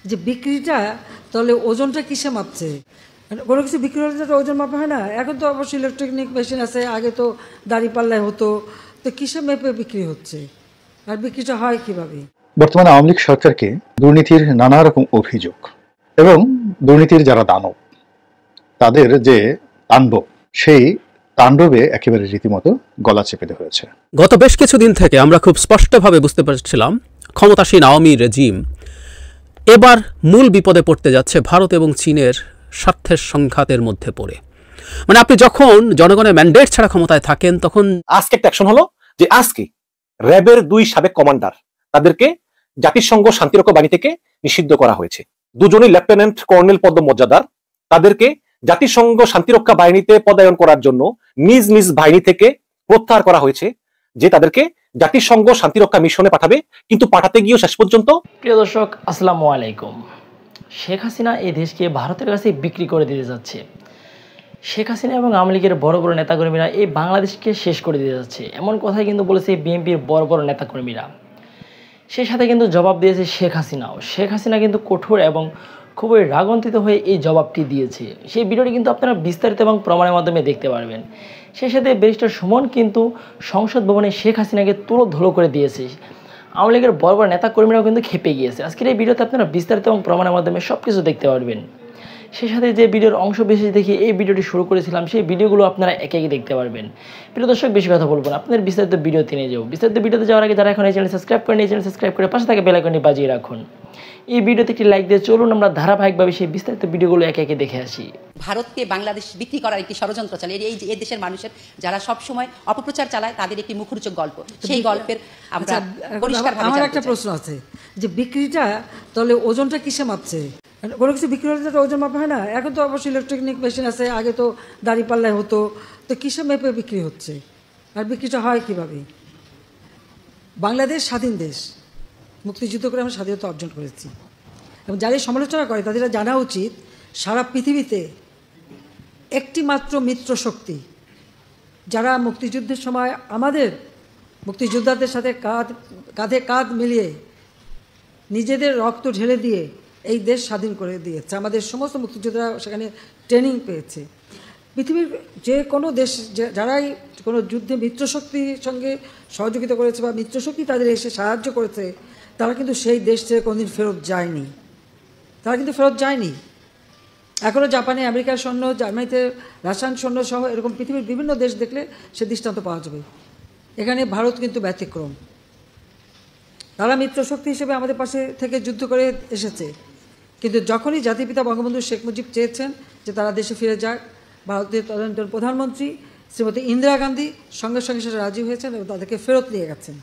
যে বিক্রিটা তাহলে ওজনটা কিসে মাপছে? কোনো কিছু বিক্রি হলে তো ওজন মাপা হয় না। এখন তো অবশ্যই ইলেকট্রনিক মেশিন আছে, আগে তো দাড়ি পাল্লায় হতো। তো কিসে মেপে বিক্রি হচ্ছে আর বিক্রিটা হয় কিভাবে? বর্তমানে আওয়ামী লীগ সরকারকে দুর্নীতির নানা রকম অভিযোগ এবং দুর্নীতির যারা দানব তাদের যে তাণ্ডব, সেই তাণ্ডবে একেবারে রীতিমতো গলা চেপে ধরেছে। গত বেশ কিছুদিন থেকে আমরা খুব স্পষ্টভাবে বুঝতে পারছিলাম ক্ষমতাসীন আওয়ামী রেজিম এবার মূল বিপদে পড়তে যাচ্ছে ভারত এবং চীনের স্বার্থের সংঘাতের মধ্যে পড়ে। মানে আপনি যখন জনগণের ম্যান্ডেট ছাড়া ক্ষমতায় থাকেন তখন আজকে একটা অ্যাকশন হলো যে আজকে র্যাবের 2 সাবেক কমান্ডার তাদেরকে জাতিসংঘ শান্তিরক্ষা বাহিনী থেকে নিষিদ্ধ করা হয়েছে। দুজনই লেফটেন্যান্ট কর্নেল পদমর্যাদার, তাদেরকে জাতিসংঘ শান্তিরক্ষা বাহিনীতে পদায়ন করার জন্য নিজ নিজ বাহিনী থেকে প্রত্যাহার করা হয়েছে, যে তাদেরকে জাতিসংঘ শান্তিরক্ষা মিশনে পাঠাবে, কিন্তু পাঠাতে গিয়েও শেষ পর্যন্ত। প্রিয় দর্শক, আসসালামু আলাইকুম। শেখ হাসিনা এই দেশকে ভারতের কাছে বিক্রি করে দিতে যাচ্ছে। শেখ হাসিনা এবং আওয়ামী লীগের বড় বড় নেতাকর্মীরা এই বাংলাদেশকে শেষ করে দিতে যাচ্ছে, এমন কথাই কিন্তু বলেছে বিএনপির বড় বড় নেতাকর্মীরা। সেই সাথে কিন্তু জবাব দিয়েছে শেখ হাসিনাও। শেখ হাসিনা কিন্তু কঠোর এবং খুবই রাগান্বিত হয়ে এই জবাবটি দিয়েছে। সেই ভিডিওটি কিন্তু আপনারা বিস্তারিত এবং প্রমাণের মাধ্যমে দেখতে পারবেন। সেই সাথে ব্যারিস্টার সুমন কিন্তু সংসদ ভবনে শেখ হাসিনাকে তুলোধুলো করে দিয়েছে। আওয়ামী লীগের বড় বড় নেতাকর্মীরাও কিন্তু খেপে গিয়েছে। আজকের এই ভিডিওতে আপনারা বিস্তারিত এবং প্রমাণের মাধ্যমে সব কিছু দেখতে পারবেন। সেই সাথে যে ভিডিওর অংশ বিশেষ দেখে এই ভিডিওটি শুরু করেছিলাম, সেই ভিডিওগুলো আপনারা একে একে দেখতে পারবেন। প্রিয় দর্শক, বেশি কথা বলবো না, আপনাদের বিস্তারিত ভিডিওতে নিয়ে যাবো। বিস্তারিত ভিডিওতে যাওয়ার আগে যারা এখন এই চ্যানেল সাবস্ক্রাইব করেন, এই চ্যানেল সাবস্ক্রাইব করে পাশে থাকে বেল আইকনটি বাজিয়ে রাখুন। এই ভিডিওতে একটি লাইক দিয়ে চলুন আমরা ধারাবাহিকভাবে সেই বিস্তারিত ভিডিওগুলো একে একে দেখে আসি। ভারতকে বাংলাদেশ বিক্রি করার একটি ষড়যন্ত্র চলে। এই দেশের মানুষের যারা সব সময় অপপ্রচার চালায় তাদের একটি মুখরোচক গল্প, সেই গল্পের আমরা পরিষ্কারভাবে। আমার একটা প্রশ্ন আছে, যে বিক্রিটা তাহলে ওজনটা কিসে মাপছে? কোনো কিছু বিক্রি হলে তো ওজন মাপা হয় না। এখন তো অবশ্যই ইলেকট্রনিক মেশিন আছে, আগে তো দাড়ি পাল্লায় হতো। তো কিসে মেপে বিক্রি হচ্ছে আর বিক্রিটা হয় কিভাবে? বাংলাদেশ স্বাধীন দেশ, মুক্তিযুদ্ধ করে আমরা স্বাধীনতা অর্জন করেছি, এবং যারা সমালোচনা করে তাদের জানা উচিত সারা পৃথিবীতে একটি মাত্র মিত্র শক্তি যারা মুক্তিযুদ্ধের সময় আমাদের মুক্তিযোদ্ধাদের সাথে কাঁধে কাঁধ মিলিয়ে নিজেদের রক্ত ঢেলে দিয়ে এই দেশ স্বাধীন করে দিয়েছে। আমাদের সমস্ত মুক্তিযোদ্ধারা সেখানে ট্রেনিং পেয়েছে। পৃথিবীর যে কোনো দেশ যারাই কোনো যুদ্ধে মিত্রশক্তির সঙ্গে সহযোগিতা করেছে বা মিত্রশক্তি তাদের এসে সাহায্য করেছে, তারা কিন্তু সেই দেশ থেকে কোনোদিন ফেরত যায়নি। তারা কিন্তু ফেরত যায়নি। এখনও জাপানে আমেরিকার সৈন্য, জার্মানিতে রাশিয়ান সৈন্য সহ এরকম পৃথিবীর বিভিন্ন দেশ দেখলে সে দৃষ্টান্ত পাওয়া যাবে। এখানে ভারত কিন্তু ব্যতিক্রম। তারা মিত্রশক্তি হিসেবে আমাদের পাশে থেকে যুদ্ধ করে এসেছে, কিন্তু যখনই জাতিপিতা বঙ্গবন্ধু শেখ মুজিব চেয়েছেন যে তারা দেশে ফিরে যাক, ভারতের তদানীন্তন প্রধানমন্ত্রী শ্রীমতী ইন্দিরা গান্ধী সঙ্গে সঙ্গে সেটা রাজি হয়েছেন এবং তাদেরকে ফেরত নিয়ে গেছেন।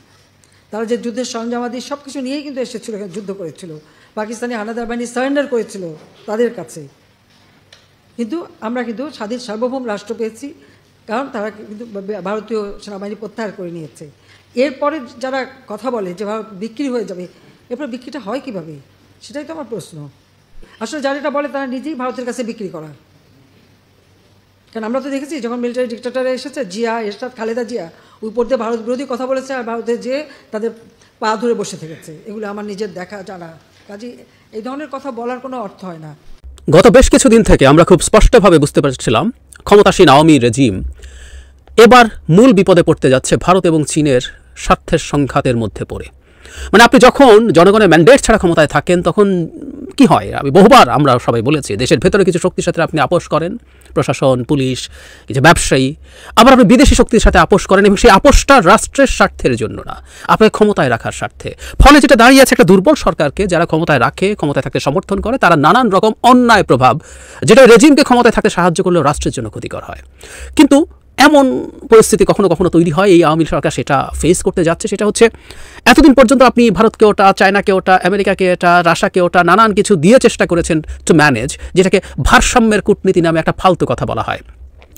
তারা যে যুদ্ধের সরঞ্জামাদি সব কিছু নিয়েই কিন্তু এসেছিল, এখানে যুদ্ধ করেছিল। পাকিস্তানি হানাদার বাহিনী সারেন্ডার করেছিল তাদের কাছে। কিন্তু আমরা কিন্তু স্বাধীন সার্বভৌম রাষ্ট্র পেয়েছি, কারণ তারা কিন্তু ভারতীয় সেনাবাহিনী প্রত্যাহার করে নিয়েছে। এরপরে যারা কথা বলে যে ভারত বিক্রি হয়ে যাবে, এরপর বিক্রিটা হয় কীভাবে? সেটাই তো আমার প্রশ্ন। আসলে যারা এটা বলে তারা নিজেই ভারতের কাছে বিক্রি করা। কারণ আমরা তো দেখেছি যখন মিলিটারি ডিক্টেটরে এসেছে, জিয়া, এরশাদ, খালেদা জিয়া উপর দিয়ে ভারত বিরোধী কথা বলেছে আর ভারতে যেয়ে তাদের পা ধরে বসে থেকেছে। এগুলো আমার নিজের দেখা জানা। কাজে এই ধরনের কথা বলার কোনো অর্থ হয় না। গত বেশ কিছুদিন থেকে আমরা খুব স্পষ্টভাবে বুঝতে পারছিলাম ক্ষমতাসীন আওয়ামী রেজিম এবার মূল বিপদে পড়তে যাচ্ছে ভারত এবং চীনের স্বার্থের সংঘাতের মধ্যে পড়ে। মানে আপনি যখন জনগণের ম্যান্ডেট ছাড়া ক্ষমতায় থাকেন তখন কি হয়? আমি বহুবার আমরা সবাই বলেছি, দেশের ভেতরে কিছু শক্তির সাথে আপনি আপোষ করেন, প্রশাসন, পুলিশ, কিছু ব্যবসায়ী, আবার আপনি বিদেশি শক্তির সাথে আপোষ করেন, এবং সেই আপোষটা রাষ্ট্রের স্বার্থের জন্য না, আপনাকে ক্ষমতায় রাখার স্বার্থে। ফলে যেটা দাঁড়িয়ে আছে একটা দুর্বল সরকারকে যারা ক্ষমতায় রাখে, ক্ষমতায় থাকতে সমর্থন করে, তারা নানান রকম অন্যায় প্রভাব, যেটা রেজিমকে ক্ষমতায় থাকতে সাহায্য করলেও রাষ্ট্রের জন্য ক্ষতিকর হয়। কিন্তু এমন পরিস্থিতি কখনো কখনো তৈরি হয়, এই আওয়ামী সরকার সেটা ফেস করতে যাচ্ছে। সেটা হচ্ছে এতদিন পর্যন্ত আপনি ভারতকে ওটা, চায়নাকে ওটা, আমেরিকাকে এটা, রাশিয়াকে ওটা নানান কিছু দিয়ে চেষ্টা করেছেন টু ম্যানেজ, যেটাকে ভারসাম্যের কূটনীতি নামে একটা ফালতু কথা বলা হয়।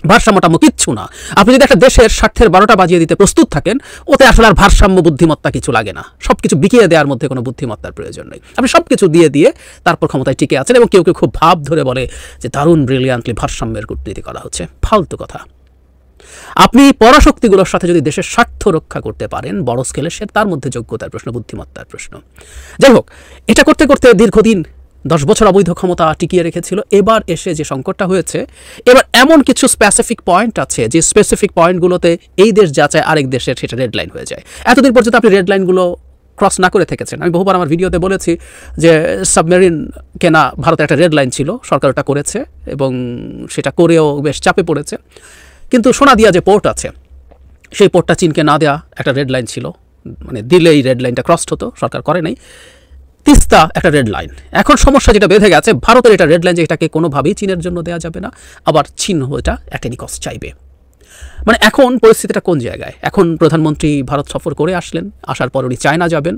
ভারসাম্যটা কিচ্ছু না। আপনি যদি একটা দেশের স্বার্থের 12টা বাজিয়ে দিতে প্রস্তুত থাকেন, ওতে আসলে আর ভারসাম্য বুদ্ধিমত্তা কিছু লাগে না। সব কিছু বিকিয়ে দেওয়ার মধ্যে কোনো বুদ্ধিমত্তার প্রয়োজন নেই। আপনি সব কিছু দিয়ে দিয়ে তারপর ক্ষমতায় টিকে আছেন, এবং কেউ কেউ খুব ভাব ধরে বলে যে দারুণ ব্রিলিয়ান্টলি ভারসাম্যের কূটনীতি করা হচ্ছে। ফালতু কথা। আপনি পরাশক্তিগুলোর সাথে যদি দেশের স্বার্থ রক্ষা করতে পারেন বড় স্কেলে, সে তার মধ্যে যোগ্যতার প্রশ্ন, বুদ্ধিমত্তার প্রশ্ন। যাই হোক, এটা করতে করতে দীর্ঘদিন 10 বছর অবৈধ ক্ষমতা টিকিয়ে রেখেছিল। এবার এসে যে সংকটটা হয়েছে, এবার এমন কিছু স্পেসিফিক পয়েন্ট আছে যে স্পেসিফিক পয়েন্টগুলোতে এই দেশ যা চায় আরেক দেশের সেটা রেড লাইন হয়ে যায়। এতদিন পর্যন্ত আপনি রেড লাইনগুলো ক্রস না করে থেকেছেন। আমি বহুবার আমার ভিডিওতে বলেছি যে সাবমেরিন কেনা ভারতের একটা রেড লাইন ছিল, সরকার ওটা করেছে এবং সেটা করেও বেশ চাপে পড়েছে। কিন্তু সোনাদিয়া যে পোর্ট আছে সেই পোর্টটা চীনকে না দেওয়া একটা রেড লাইন ছিল, মানে দিলেই রেড লাইনটা ক্রসড হতো, সরকার করে নাই। তিস্তা একটা রেড লাইন। এখন সমস্যা যেটা বেঁধে গেছে, ভারতের এটা রেড লাইন যে এটাকে কোনোভাবেই চীনের জন্য দেওয়া যাবে না, আবার চীন এটা অ্যাটেনি কস্ট চাইবে। মানে এখন পরিস্থিতিটা কোন জায়গায়? এখন প্রধানমন্ত্রী ভারত সফর করে আসলেন, আসার পর উনি চায়না যাবেন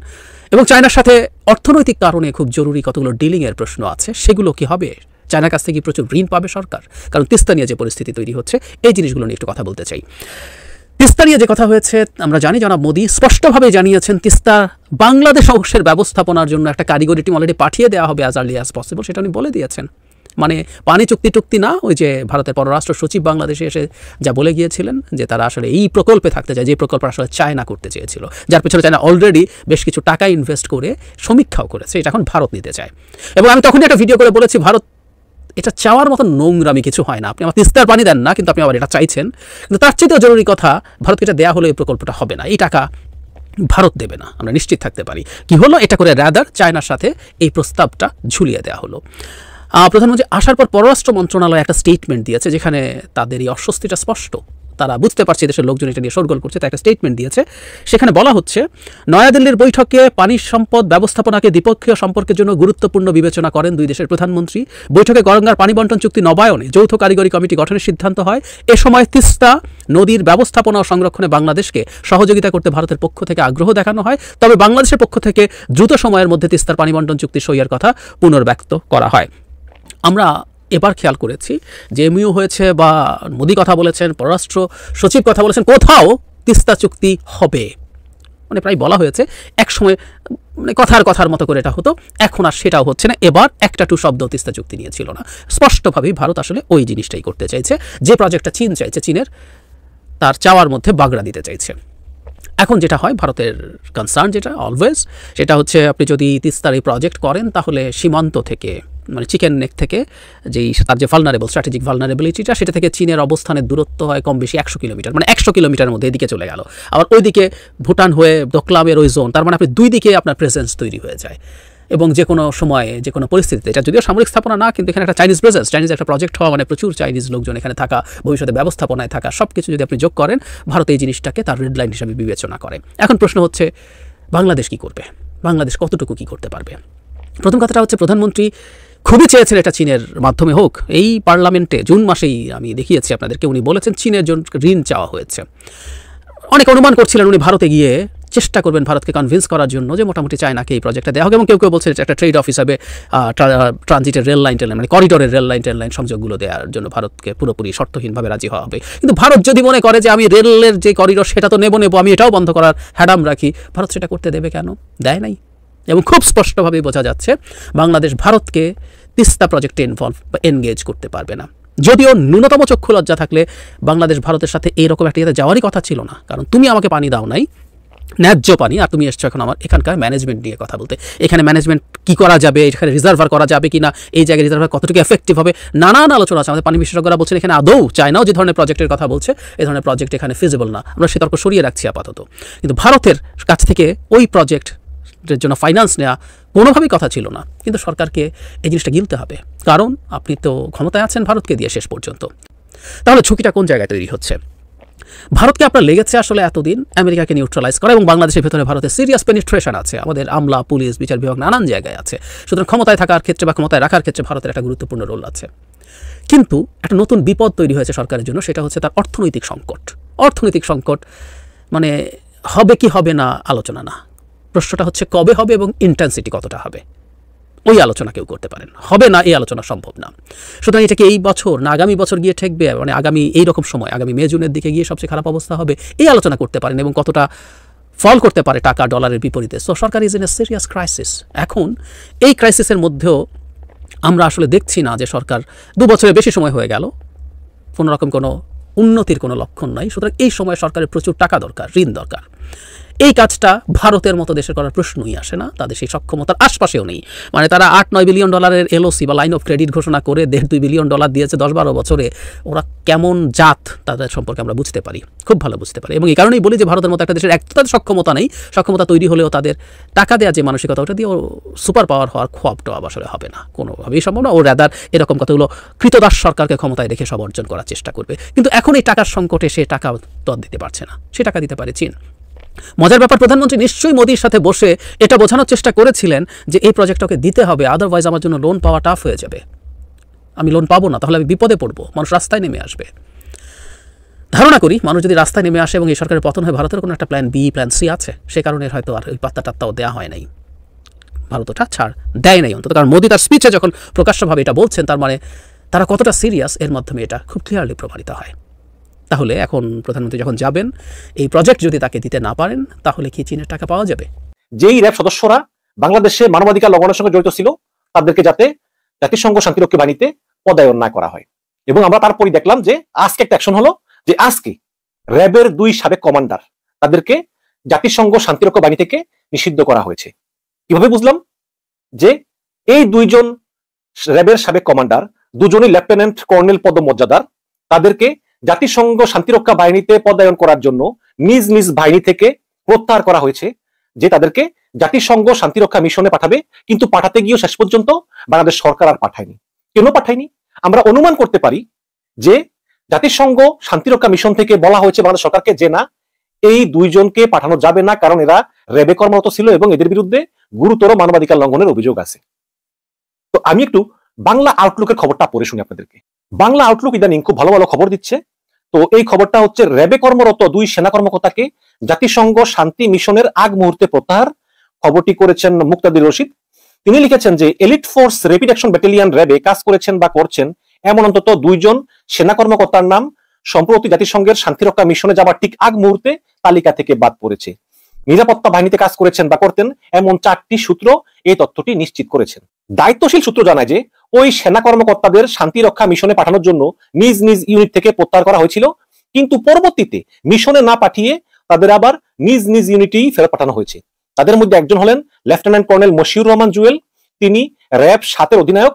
এবং চায়নার সাথে অর্থনৈতিক কারণে খুব জরুরি কতগুলো ডিলিংয়ের প্রশ্ন আছে, সেগুলো কি হবে? চায়নার কাছ থেকে প্রচুর ঋণ পাবে সরকার, কারণ তিস্তা নিয়ে যে পরিস্থিতি তৈরি হচ্ছে, এই জিনিসগুলো নিয়ে একটু কথা বলতে চাই। তিস্তা নিয়ে যে কথা হয়েছে, আমরা জানি জনাব মোদী স্পষ্টভাবে জানিয়েছেন তিস্তা বাংলাদেশ অংশের ব্যবস্থাপনার জন্য একটা কারিগরি টিম অলরেডি পাঠিয়ে দেওয়া হবে অ্যাজ আর্লি অ্যাজ পসিবল, সেটা উনি বলে দিয়েছেন। মানে পানি চুক্তি না, ওই যে ভারতের পররাষ্ট্র সচিব বাংলাদেশে এসে যা বলে গিয়েছিলেন যে তারা আসলে এই প্রকল্পে থাকতে চায়, যে প্রকল্প আসলে চায়না করতে চেয়েছিল, যার পেছনে চায়না অলরেডি বেশ কিছু টাকা ইনভেস্ট করে সমীক্ষাও করেছে, এটা এখন ভারত নিতে চায়। এবং আমি তখনই একটা ভিডিও করে বলেছি, ভারত এটা চাওয়ার মতো নোংরামি কিছু হয় না। আপনি আমার তিস্তার পানি দেন না, কিন্তু আপনি আবার এটা চাইছেন। কিন্তু তার চেয়েও জরুরি কথা, ভারতকে এটা দেওয়া হলে এই প্রকল্পটা হবে না, এই টাকা ভারত দেবে না, আমরা নিশ্চিত থাকতে পারি। কি হলো, এটা করে রাদার চায়নার সাথে এই প্রস্তাবটা ঝুলিয়ে দেওয়া হলো। প্রধানমন্ত্রী আসার পর পররাষ্ট্র মন্ত্রণালয় একটা স্টেটমেন্ট দিয়েছে, যেখানে তাদের এই অস্বস্তিটা স্পষ্ট, তারা বুঝতে পারছে দেশের লোকজন এটা নিয়ে শোরগোল করছে, তাই একটা স্টেটমেন্ট দিয়েছে। সেখানে বলা হচ্ছে, নয়াদিল্লির বৈঠকে পানি সম্পদ ব্যবস্থাপনাকে দ্বিপক্ষীয় সম্পর্কের জন্য গুরুত্বপূর্ণ বিবেচনা করেন দুই দেশের প্রধানমন্ত্রী। বৈঠকে গঙ্গার পানি বন্টন চুক্তি নবায়নে যৌথ কারিগরি কমিটি গঠনের সিদ্ধান্ত হয়। এ সময় তিস্তা নদীর ব্যবস্থাপনা ও সংরক্ষণে বাংলাদেশকে সহযোগিতা করতে ভারতের পক্ষ থেকে আগ্রহ দেখানো হয়, তবে বাংলাদেশের পক্ষ থেকে দ্রুত সময়ের মধ্যে তিস্তার পানি বন্টন চুক্তি সইয়ের কথা পুনর্ব্যক্ত করা হয়। আমরা এবার খেয়াল করেছি যে এমইউ হয়েছে বা মোদী কথা বলেছেন, পররাষ্ট্র সচিব কথা বলেছেন, কোথাও তিস্তা চুক্তি হবে, মানে প্রায় বলা হয়েছে এক সময় মানে কথার মতো করে এটা হতো, এখন আর সেটাও হচ্ছে না। এবার একটা টু শব্দ তিস্তা চুক্তি নিয়ে ছিল না, স্পষ্টভাবেই ভারত আসলে ওই জিনিসটাই করতে চাইছে, যে প্রজেক্টটা চীন চাইছে, চীনের তার চাওয়ার মধ্যে বাগড়া দিতে চাইছে। এখন যেটা হয়, ভারতের কনসার্ন যেটা অলওয়েজ, সেটা হচ্ছে আপনি যদি তিস্তার এই প্রজেক্ট করেন তাহলে সীমান্ত থেকে, মানে চিকেন নেক থেকে যেই তার যে ভালনারেবল স্ট্র্যাটেজিক ভালনারেবিলিটিটা, সেটা থেকে চীনের অবস্থানের দূরত্ব হয় কম বেশি 100 কিলোমিটার, মানে 100 কিলোমিটারের মধ্যে এদিকে চলে গেল। আবার ওইদিকে ভুটান হয়ে দোকলামের ওই জোন, তার মানে আপনি দুই দিকে আপনার প্রেজেন্স তৈরি হয়ে যায়। এবং যে কোনো সময়ে যে কোনো পরিস্থিতিতে, এটা যদিও সামরিক স্থাপনা না, কিন্তু এখানে একটা চাইনিজ প্রেজেন্স, চাইনিজ একটা প্রজেক্ট হওয়া মানে প্রচুর চাইনিজ লোকজন এখানে থাকা, ভবিষ্যতে ব্যবস্থাপনায় থাকা, সব কিছু যদি আপনি যোগ করেন, ভারত এই জিনিসটাকে তার রেড লাইন হিসাবে বিবেচনা করে। এখন প্রশ্ন হচ্ছে, বাংলাদেশ কি করবে? বাংলাদেশ কতটুকু কি করতে পারবে? প্রথম কথাটা হচ্ছে, প্রধানমন্ত্রী খুবই চেয়েছেন এটা চীনের মাধ্যমে হোক। এই পার্লামেন্টে জুন মাসেই আমি দেখিয়েছি আপনাদেরকে, উনি বলেছেন চীনের জন্য ঋণ চাওয়া হয়েছে। অনেক অনুমান করছিলেন উনি ভারতে গিয়ে চেষ্টা করবেন ভারতকে কনভিন্স করার জন্য যে মোটামুটি চায়নাকে এই প্রজেক্টটা দেওয়া হবে, এবং কেউ বলছে একটা ট্রেড অফ হিসাবে ট্রানজিটের রেল লাইন মানে করিডোরের রেল লাইন সংযোগগুলো দেওয়ার জন্য ভারতকে পুরোপুরি শর্তহীনভাবে রাজি হওয়া হবে। কিন্তু ভারত যদি মনে করে যে আমি রেলের যে করিডোর সেটা তো নেব, আমি এটাও বন্ধ করার হ্যাডাম রাখি, ভারত সেটা করতে দেবে কেন? দেয় নাই। এবং খুব স্পষ্টভাবেই বোঝা যাচ্ছে বাংলাদেশ ভারতকে তিস্তা প্রজেক্টে ইনভলভ বা এনগেজ করতে পারবে না। যদিও ন্যূনতম চক্ষু লজ্জা থাকলে বাংলাদেশ ভারতের সাথে এইরকম একটা ইয়েতে যাওয়ারই কথা ছিল না, কারণ তুমি আমাকে পানি দাও নাই, ন্যায্য পানি, আর তুমি এসছো এখন আমার এখানকার ম্যানেজমেন্ট নিয়ে কথা বলতে। এখানে ম্যানেজমেন্ট কি করা যাবে, এখানে রিজার্ভার করা যাবে কিনা, এই জায়গায় রিজার্ভার কতটুকু এফেক্টিভ হবে, নানান আলোচনা আছে। আমাদের পানি বিশেষজ্ঞরা বলছেন এখানে আদৌ চায়নাও যে ধরনের প্রজেক্টের কথা বলছে, এই ধরনের প্রজেক্ট এখানে ফিজিবল না। আমরা সে তর্ক সরিয়ে রাখছি আপাতত। কিন্তু ভারতের কাছ থেকে ওই প্রজেক্টের জন্য ফাইন্যান্স নেওয়া কোনোভাবেই কথা ছিল না, কিন্তু সরকারকে এই জিনিসটা গিলতে হবে, কারণ আপনি তো ক্ষমতায় আছেন ভারতকে দিয়ে শেষ পর্যন্ত। তাহলে ঝুঁকিটা কোন জায়গায় তৈরি হচ্ছে? ভারতকে আপনার লেগেছে আসলে এতদিন আমেরিকাকে নিউট্রালাইজ করা, এবং বাংলাদেশের ভেতরে ভারতের সিরিয়াস পেনিট্রেশন আছে, আমাদের আমলা, পুলিশ, বিচার বিভাগ নানান জায়গায় আছে। সুতরাং ক্ষমতায় থাকার ক্ষেত্রে বা ক্ষমতায় রাখার ক্ষেত্রে ভারতের একটা গুরুত্বপূর্ণ রোল আছে। কিন্তু একটা নতুন বিপদ তৈরি হয়েছে সরকারের জন্য, সেটা হচ্ছে তার অর্থনৈতিক সংকট। অর্থনৈতিক সংকট মানে হবে কি হবে না আলোচনা না, প্রশ্নটা হচ্ছে কবে হবে এবং ইন্টেন্সিটি কতটা হবে, ওই আলোচনা কেউ করতে পারেন, হবে না এই আলোচনা সম্ভব না। সুতরাং এটাকে এই বছর না আগামী বছর গিয়ে ঠেকবে, মানে আগামী এইরকম সময়, আগামী মে জুনের দিকে গিয়ে সবচেয়ে খারাপ অবস্থা হবে, এই আলোচনা করতে পারেন, এবং কতটা ফল করতে পারে টাকা ডলারের বিপরীতে। So Sarkar is in a serious crisis. এখন এই ক্রাইসিসের মধ্যেও আমরা আসলে দেখছি না যে সরকার 2 বছরের বেশি সময় হয়ে গেল, কোনোরকম কোনো উন্নতির কোনো লক্ষণ নাই। সুতরাং এই সময় সরকারের প্রচুর টাকা দরকার, ঋণ দরকার। এই কাজটা ভারতের মতো দেশের করার প্রশ্নই আসে না, তাদের সেই সক্ষমতার আশপাশেও নেই। মানে তারা $8-9 বিলিয়ন এলওসি বা লাইন অফ ক্রেডিট ঘোষণা করে $1.5-2 বিলিয়ন দিয়েছে 10-12 বছরে। ওরা কেমন জাত তাদের সম্পর্কে আমরা বুঝতে পারি, খুব ভালো বুঝতে পারি। এবং এই কারণেই বলি যে ভারতের মতো একটা দেশের এক তো তাদের সক্ষমতা নেই, সক্ষমতা তৈরি হলেও তাদের টাকা দেওয়া যে মানসিকতা ওটা দিয়ে ও সুপার পাওয়ার হওয়ার খোয়াবটাও আসলে হবে না, কোনোভাবেই সম্ভব না। ও রাদার এরকম কতগুলো কৃতদাস সরকারকে ক্ষমতায় রেখে সব অর্জন করার চেষ্টা করবে। কিন্তু এখন এই টাকার সংকটে সে টাকা তো দিতে পারছে না, সে টাকা দিতে পারে চীন। মজার ব্যাপার, প্রধানমন্ত্রী নিশ্চয়ই মোদির সাথে বসে এটা বোঝানোর চেষ্টা করেছিলেন যে এই প্রজেক্টটাকে দিতে হবে, আদারওয়াইজ আমার জন্য লোন পাওয়া টাফ হয়ে যাবে, আমি লোন পাবো না, তাহলে আমি বিপদে পড়বো, মানুষ রাস্তায় নেমে আসবে। ধারণা করি মানুষ যদি রাস্তায় নেমে আসে এবং এই সরকারের পতন হয়, ভারতের কোনো একটা প্ল্যান বি প্ল্যান সি আছে, সে কারণে হয়তো আর ওই পাত্তা টাত্তাও দেওয়া হয় নাই, ভারত ওটা ছাড় দেয় নাই অন্তত। কারণ মোদি তার স্পিচে যখন প্রকাশ্যভাবে এটা বলছেন, তার মানে তারা কতটা সিরিয়াস এর মাধ্যমে এটা খুব ক্লিয়ারলি প্রমাণিত হয়। তাহলে এখন প্রধানমন্ত্রী যখন যাবেন, এই প্রজেক্ট যদি তাকে দিতে না পারেন, তাহলে কি চীনের টাকা পাওয়া যাবে? যেই র্যাব সদস্যরা বাংলাদেশে মানবাধিকার লঙ্ঘনের সঙ্গে জড়িত ছিল, তাদেরকে যাতে জাতিসংঘ শান্তিরক্ষী বাহিনীতে পদায়ন না করা হয়। এবং আমরা তারপরই দেখলাম যে আজকে একটা অ্যাকশন হলো যে আজকে র্যাবের 2 সাবেক কমান্ডার, তাদেরকে জাতিসংঘ শান্তিরক্ষী বাহিনী থেকে নিষিদ্ধ করা হয়েছে। কিভাবে বুঝলাম? যে এই 2 জন র্যাবের সাবেক কমান্ডার, দুজনই লেফটেন্যান্ট কর্নেল পদমর্যাদার, তাদেরকে জাতিসংঘ শান্তিরক্ষা বাহিনীতে পদায়ন করার জন্য নিজ নিজ বাহিনী থেকে প্রত্যাহার করা হয়েছে, যে তাদেরকে জাতিসংঘ শান্তিরক্ষা মিশনে পাঠাবে। কিন্তু পাঠাতে গিয়েও শেষ পর্যন্ত বাংলাদেশ সরকার আর পাঠায়নি। কেন পাঠায়নি? আমরা অনুমান করতে পারি যে জাতিসংঘ শান্তিরক্ষা মিশন থেকে বলা হয়েছে বাংলাদেশ সরকারকে যে না, এই 2 জনকে পাঠানো যাবে না, কারণ এরা র্যাবে কর্মরত ছিল এবং এদের বিরুদ্ধে গুরুতর মানবাধিকার লঙ্ঘনের অভিযোগ আছে। তো আমি একটু বাংলা আউটলুকের খবরটা পড়ে শুনি আপনাদেরকে। বাংলা আউটলুক ইদানিং খুব ভালো ভালো খবর দিচ্ছে। তো এই খবরটা হচ্ছে, র্যাবে কর্মরত 2 সেনা কর্মকর্তাকে জাতিসংঘ শান্তি মিশনের আগ মুহূর্তে প্রত্যাহার। খবরটি করেছেন মুক্তাদির রশিদ। তিনি লিখেছেন যে elite force rapid action battalion র্যাবে কাজ করেছেন বা করছেন এমন অন্তত 2 জন সেনা কর্মকর্তার নাম সম্প্রতি জাতিসংঘের শান্তিরক্ষা মিশনে যাবার ঠিক আগ মুহূর্তে তালিকা থেকে বাদ পড়েছে। নিরাপত্তা বাহিনীতে কাজ করেছেন বা করতেন এমন 4টি সূত্র এই তথ্যটি নিশ্চিত করেছেন। দায়িত্বশীল সূত্র জানায় যে ওই সেনা কর্মকর্তাদের শান্তিরক্ষা মিশনে পাঠানোর জন্য নিজ নিজ ইউনিট থেকে প্রত্যাহার করা হয়েছিল, কিন্তু পরবর্তীতে মিশনে না পাঠিয়ে তাদের আবার নিজ নিজ ইউনিটেই ফেরত পাঠানো হয়েছে। তাদের মধ্যে একজন হলেন লেফটেন্যান্ট কর্নেল মশিউর রহমান জুয়েল। তিনি র্যাব 7-এর অধিনায়ক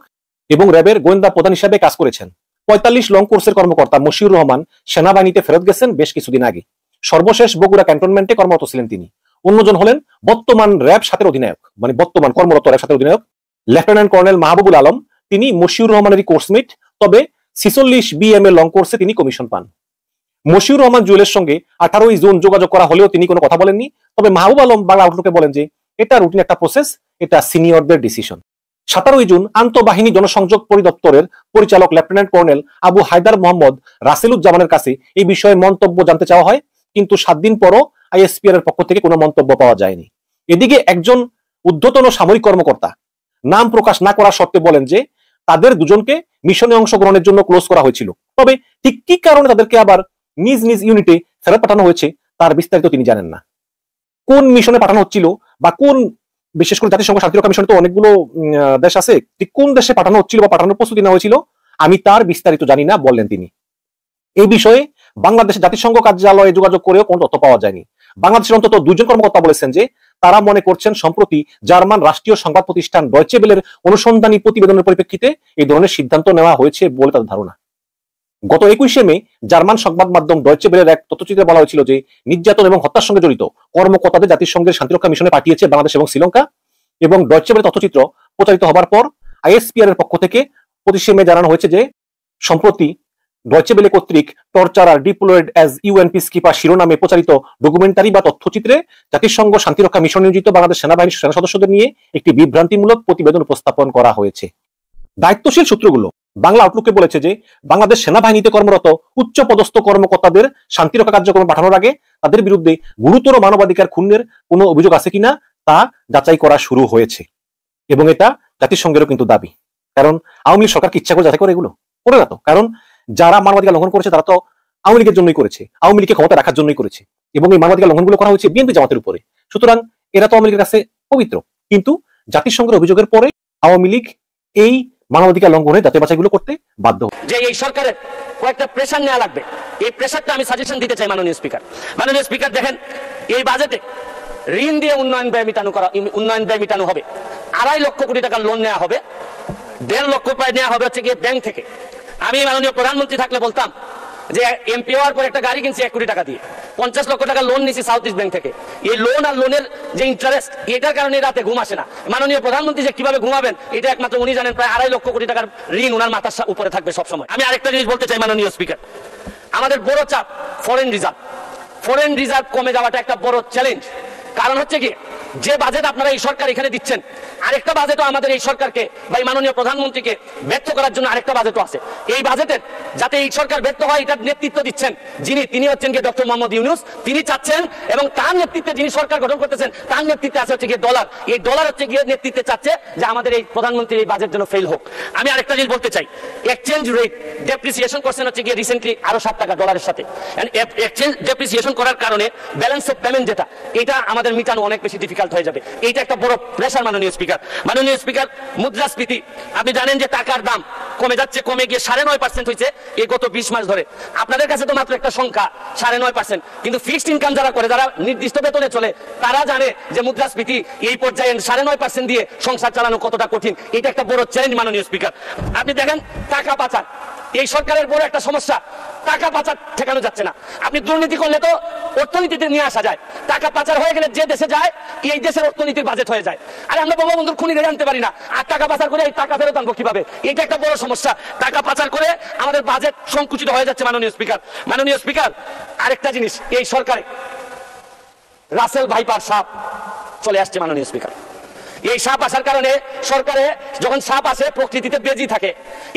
এবং র্যাবের গোয়েন্দা প্রধান হিসাবে কাজ করেছেন। 45 লং কোর্সের কর্মকর্তা মশিউর রহমান সেনাবাহিনীতে ফেরত গেছেন বেশ কিছুদিন আগে। সর্বশেষ বগুড়া ক্যান্টনমেন্টে কর্মরত ছিলেন তিনি। অন্যজন হলেন বর্তমান র্যাব 7-এর অধিনায়ক, মানে বর্তমান কর্মরত র্যাব 7-এর অধিনায়ক লেফটেন্যান্ট কর্নেল মাহবুবুল আলম। তিনি মশিউর রহমানেরই কোর্সমেট, তবে 46 BM এর লং কোর্সে তিনি কমিশন পান। মশিউর রহমান জুয়েলের সঙ্গে 18 জুন যোগাযোগ করা হলেও তিনি কোনো কথা বলেননি। তবে মাহবুব আলম বাংলা আউটলুকে বলেন যে এটা রুটিন একটা প্রসেস, এটা সিনিয়রদের ডিসিশন। 17 জুন আন্তঃবাহিনী জনসংযোগ পরিদপ্তরের পরিচালক লেফটেন্যান্ট কর্নেল আবু হায়দার মোহাম্মদ রাসেলুজ্জামানের কাছে এই বিষয়ে মন্তব্য জানতে চাওয়া হয়, কিন্তু 7 দিন পরও ISPR এর পক্ষ থেকে কোনো মন্তব্য পাওয়া যায়নি। এদিকে একজন ঊর্ধ্বতন সামরিক কর্মকর্তা নাম প্রকাশ না করার শর্তে বলেন যে তাদের 2 জনকে মিশনে অংশগ্রহণের জন্য ক্লোজ করা হয়েছিল, তবে ঠিক কি কারণে তাদেরকে আবার নিজ নিজ ইউনিটে ফেরত পাঠানো হয়েছে তার বিস্তারিত তিনি জানেন না। কোন মিশনে পাঠানো হচ্ছিল বা কোন, বিশেষ করে জাতিসংঘ শান্তিরক্ষা মিশনে তো অনেকগুলো দেশ আছে, ঠিক কোন দেশে পাঠানো হচ্ছিল বা পাঠানোর প্রস্তুতি নেওয়া হয়েছিল আমি তার বিস্তারিত জানি না বললেন তিনি। এই বিষয়ে বাংলাদেশের জাতিসংঘ কার্যালয়ে যোগাযোগ করেও কোনো তথ্য পাওয়া যায়নি। বাংলাদেশের অন্তত 2 জন কর্মকর্তা বলেছেন যে তারা মনে করছেন সম্প্রতি জার্মান রাষ্ট্রীয় সংবাদ প্রতিষ্ঠান ডয়চে বেলের অনুসন্ধানী প্রতিবেদনের পরিপ্রেক্ষিতে এই ধরনের সিদ্ধান্ত নেওয়া হয়েছে বলে তাদের ধারণা। গত 21 মে জার্মান সংবাদ মাধ্যম ডয়চে বেলের এক তথ্যচিত্রে বলা হয়েছিল যে নির্যাতন এবং হত্যার সঙ্গে জড়িত কর্মকর্তাদের জাতিসংঘের শান্তিরক্ষা মিশনে পাঠিয়েছে বাংলাদেশ এবং শ্রীলঙ্কা। এবং ডয়চে বেলের তথ্যচিত্র প্রচারিত হবার পর ISPR এর পক্ষ থেকে 25 মে জানানো হয়েছে যে সম্প্রতি ডয়চে বেলে কর্তৃক টর্চার আর ডিপ্লয়েড অ্যাজ UN পিসকিপার শিরোনামে প্রচারিত ডকুমেন্টারি বা তথ্যচিত্রে জাতিসংঘ শান্তিরক্ষা মিশন নিয়োজিত বাংলাদেশ সেনাবাহিনীর সেনা সদস্যদের নিয়ে একটি বিভ্রান্তিমূলক প্রতিবেদন উপস্থাপন করা হয়েছে। দায়িত্বশীল সূত্রগুলো বাংলা আউটলুকে বলেছে যে বাংলাদেশ সেনাবাহিনীতে কর্মরত উচ্চ পদস্থ কর্মকর্তাদের শান্তিরক্ষা কার্যক্রমে পাঠানোর আগে তাদের বিরুদ্ধে গুরুতর মানবাধিকার খুনের কোনো অভিযোগ আছে কিনা তা যাচাই করা শুরু হয়েছে। এবং এটা জাতিসংঘেরও কিন্তু দাবি, কারণ আওয়ামী লীগ সরকার কি ইচ্ছা করে যাচাই করে এগুলো করে না তো। কারণ যারা মানবাধিকার লঙ্ঘন করেছে তারা তো আওয়ামী লীগের জন্যই করেছে, আওয়ামী লীগকে ক্ষমতা রাখার জন্যই করেছে, এবং এই মানবাধিকার লঙ্ঘনগুলো করা হয়েছে বিএনপি জামাতের উপরে। সুতরাং এরা তো আওয়ামী লীগের কাছে পবিত্র, কিন্তু জাতিসংঘের অভিযোগের পরে আওয়ামী লীগ এই মানবাধিকার লঙ্ঘনে যাতে বাছাইগুলো করতে বাধ্য। যে এই সরকারের কয়েকটা প্রেশার নেওয়া লাগবে, এই প্রেশারটা আমি সাজেশন দিতে চাই মাননীয় স্পিকার। মাননীয় স্পিকার দেখেন, এই বাজেটে ঋণ দিয়ে উন্নয়ন ব্যয় মেটানো হবে। 2.5 লক্ষ কোটি টাকার লোন নেওয়া হবে, 1.5 লক্ষ প্রায় নেওয়া হবে হচ্ছে গিয়ে ব্যাংক থেকে। আমি মাননীয় প্রধানমন্ত্রী থাকলে বলতাম যে এমপি হওয়ার পর একটা গাড়ি কিনছি 1 কোটি টাকা দিয়ে, 50 লক্ষ টাকা লোন নিয়েছি সাউথ ইস্ট ব্যাংক থেকে। এই লোন আর লোনের যে ইন্টারেস্ট, এটার কারণে রাতে ঘুম আসে না। মাননীয় প্রধানমন্ত্রী যে কিভাবে ঘুমাবেন এটা একমাত্র উনি জানেন। প্রায় 2.5 লক্ষ কোটি টাকার ঋণ ওনার মাথার উপরে থাকবে সবসময়। আমি আরেকটা জিনিস বলতে চাই মাননীয় স্পিকার, আমাদের বড় চাপ ফরেন রিজার্ভ কমে যাওয়াটা একটা বড় চ্যালেঞ্জ। কারণ হচ্ছে কি, যে বাজেট আপনারা এই সরকার এখানে দিচ্ছেন, আরেকটা বাজেটও আমাদের এই সরকারকে বা মাননীয় প্রধানমন্ত্রীকে ব্যর্থ করার জন্য আরেকটা বাজেটও আছে। এই বাজেটের যাতে এই সরকার ব্যর্থ হয় এটার নেতৃত্ব দিচ্ছেন তিনি হচ্ছেন কি ডক্টর মোহাম্মদ ইউনূস। তিনি চাচ্ছেন এবং তার নেতৃত্বে যিনি সরকার গঠন করতেছেন তার নেতৃত্বে আছে হচ্ছে গিয়ে ডলার। এই ডলার হচ্ছে গিয়ে নেতৃত্বে চাচ্ছে যে আমাদের এই প্রধানমন্ত্রীর এই বাজেট যেন ফেল হোক। আমি আরেকটা জিনিস বলতে চাই, এক্সচেঞ্জ রেট ডেপ্রিসিয়েশন করছেন হচ্ছে গিয়ে রিসেন্টলি আরো 7 টাকা ডলারের সাথে। এক্সচেঞ্জ ডেপ্রিসিয়েশন করার কারণে ব্যালেন্স অফ পেমেন্ট যেটা, এটা আমাদের মিটানো অনেক বেশি ডিফিকাল্ট হয়ে যাবে। এইটা একটা বড় প্রেশার মাননীয় স্পিকার। মাননীয় স্পিকার, মুদ্রাস্ফীতি আপনি জানেন যে টাকার দাম কমে যাচ্ছে, কমে গিয়ে 9.5% হয়েছে এই গত 20 মাস ধরে। আপনাদের কাছে তো মাত্র একটা সংখ্যা 9.5%, কিন্তু ফিক্সড ইনকাম যারা করে, যারা নির্দিষ্ট বেতনে চলে, তারা জানে যে মুদ্রাস্ফীতি এই পর্যায়ে 9.5% দিয়ে সংসার চালানো কতটা কঠিন। এটা একটা বড় চ্যালেঞ্জ মাননীয় স্পিকার। আপনি দেখেন টাকা পাচার, এই সরকারের বড় একটা সমস্যা, টাকা পাচার ঠেকানো যাচ্ছে না। আপনি দুর্নীতি করলে তো অর্থনীতিতে নিয়ে আসা যায়, টাকা পাচার হয়ে গেলে যে দেশে যায় এই দেশের অর্থনীতির বাজেট হয়ে যায়। আরে আমরা বঙ্গবন্ধুর খুনিরে জানতে পারি না, আর টাকা পাচার করে এই টাকা ফেরত আনবো কিভাবে? এটা একটা বড় সমস্যা। টাকা পাচার করে আমাদের বাজেট সংকুচিত হয়ে যাচ্ছে মাননীয় স্পিকার। মাননীয় স্পিকার, আরেকটা জিনিস, এই সরকারে রাসেল ভাইপার সাপ চলে আসছে মাননীয় স্পিকার। এই সাপ আসার কারণে সরকারে যখন সাপ আসে প্রকৃতিতে বেজি থাকে,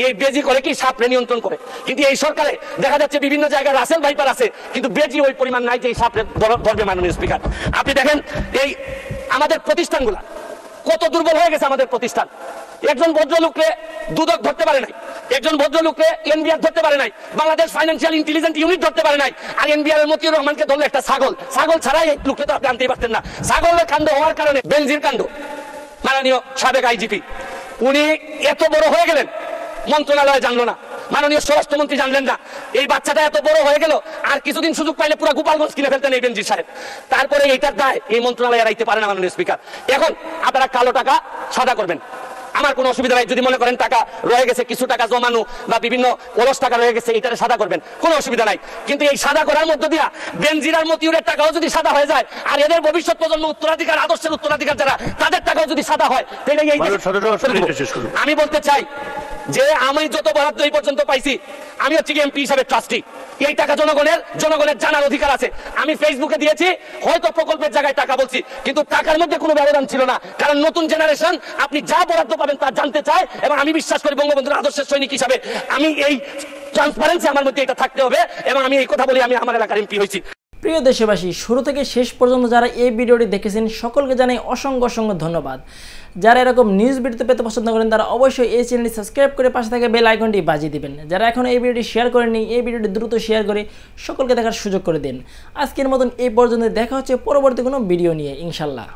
এই বেজি করে কি সাপরে নিয়ন্ত্রণ করে। কিন্তু এই সরকারে দেখা যাচ্ছে বিভিন্ন জায়গায় রাসেল ভাইপার আছে, কিন্তু বেজি ওই পরিমাণ নাই যে এই সাপরে ধরবে মাননীয় স্পিকার। আপনি দেখেন এই আমাদের প্রতিষ্ঠানগুলা কত দুর্বল হয়ে গেছে। আমাদের প্রতিষ্ঠান, একজন ভদ্রলোককে দুদক ধরতে পারে নাই, একজন ভদ্রলোককে এনবিআর ধরতে পারে নাই, বাংলাদেশ ফাইন্যান্সিয়াল ইন্টেলিজেন্স ইউনিট ধরতে পারে নাই। আর এনবিআর মতিউর রহমানকে ধরলে একটা ছাগল ছাড়াই এই লোককে তো আপনি আনতেই পারতেন না। ছাগলের কাণ্ড হওয়ার কারণে বেনজির কাণ্ড, মাননীয় সাবেক আইজিপি উনি এত বড় হয়ে গেলেন, মন্ত্রণালয় জানলো না, মাননীয় স্বরাষ্ট্রমন্ত্রী জানলেন না। এই বাচ্চাটা এত বড় হয়ে গেল, আর কিছুদিন সুযোগ পাইলে পুরো গোপালগঞ্জ কিনে ফেলতেন এই বেনজির সাহেব। তারপরে এইটার দায় এই মন্ত্রণালয় এড়াইতে পারে না মাননীয় স্পিকার। এখন আপনারা কালো টাকা সাদা করবেন, আমার কোনো অসুবিধা নাই। যদি মনে করেন টাকা রয়ে গেছে, কিছু টাকা জমানো বা বিভিন্ন অলস টাকা রয়ে গেছে, এটা সাদা করবেন, কোনো অসুবিধা নাই। কিন্তু এই সাদা করার মধ্য দিয়া বেনজিরার মতিউরের টাকাও যদি সাদা হয়ে যায়, আর এদের ভবিষ্যৎ প্রজন্ম উত্তরাধিকার, আদর্শের উত্তরাধিকার যারা, তাদের টাকাও যদি সাদা হয়, তাহলে এই আমি বলতে চাই যে আমি যত বরাদ্দ এই পর্যন্ত পাইছি, আমি হচ্ছে এমপি হিসাবে ট্রাস্টি। এই টাকা জনগণের জানার অধিকার আছে। আমি ফেসবুকে দিয়েছি, হয়তো প্রকল্পের জায়গায় টাকা বলছি, কিন্তু টাকার মধ্যে কোনো ব্যবধান ছিল না। কারণ নতুন জেনারেশন আপনি যা বরাদ্দ পাবেন তা জানতে চায়, এবং আমি বিশ্বাস করি বঙ্গবন্ধুর আদর্শের সৈনিক হিসাবে আমি এই ট্রান্সপারেন্সি আমার মধ্যে এটা থাকতে হবে, এবং আমি এই কথা বলি আমি আমার এলাকার এমপি হয়েছি। প্রিয় দেশবাসী, শুরু থেকে শেষ পর্যন্ত যারা এই ভিডিওটি দেখেছেন সকলকে জানাই অসংখ্য ধন্যবাদ। যারা এরকম নিউজ ভিডিও পেতে পছন্দ করেন তারা অবশ্যই এই চ্যানেলটি সাবস্ক্রাইব করে পাশে থাকা বেল আইকনটি বাজিয়ে দিবেন। যারা এখন এই ভিডিওটি শেয়ার করেননি, এই ভিডিওটি দ্রুত শেয়ার করে সকলকে দেখার সুযোগ করে দিন। আজকের মতন এই পর্যন্ত, দেখা হচ্ছে পরবর্তী কোনো ভিডিও নিয়ে ইনশাল্লাহ।